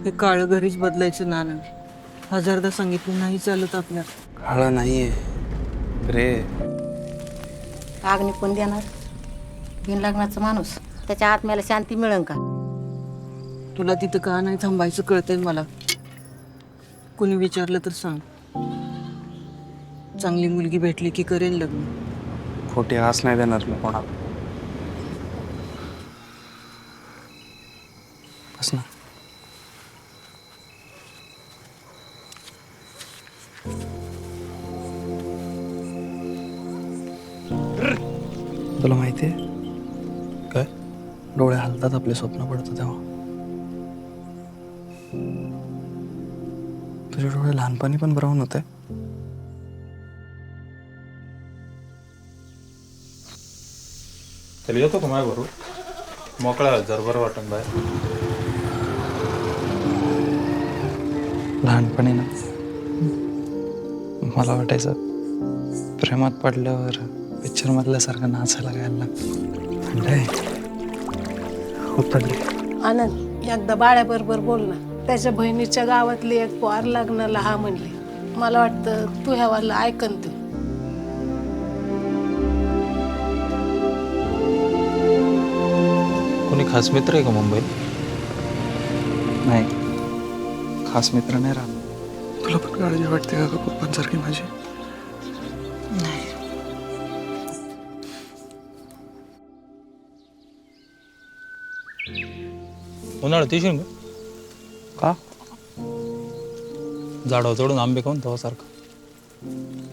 हे काळं घरीच बदलायचं नाणं. हजारदा सांगितलं नाही चालत आपल्याला. काळं नाहीये रे. आग निघून देणार बिन लग्नाचा माणूस त्याच्या आत्म्याला शांती मिळेल का? तुला तिथं का नाही थांबायचं कळतंय मला. कुणी विचारलं तर सांग. चांगली मुलगी भेटली की करेन लग्न. खोटी आस नाही देणार मी कोणाला. बस ना. तुला माहितीये काय? डोळे हलतात आपले स्वप्न पडतं तेव्हा. तुझे डोळे लहानपणी पण ब्राऊन होते. त्याला येतो का माझ्या बरोबर? मोकळा जर बरं वाटण बाहेर. लहानपणी ना मला वाटायचं प्रेमात पडल्यावर पिक्चर मधल्यासारखं नाचायला गायला लागतं. थंड उतरली. आनंद एकदा बाळ्याबरोबर बोल ना. त्याच्या बहिणीच्या गावातली एक पोर लग्नाला हा म्हणली. मला वाटतं तू ह्यावाला ऐकन तू. कोणी खास मित्र आहे का मुंबईत? नाही, खास मित्र नाही राहत. तुला पण काळजी वाटते का ग पप्पांसारखी माझी? नाही. उन्हाळ्यात येशील का? का? झाडावर चढून आंबे खाऊन तेव्हा सारखं.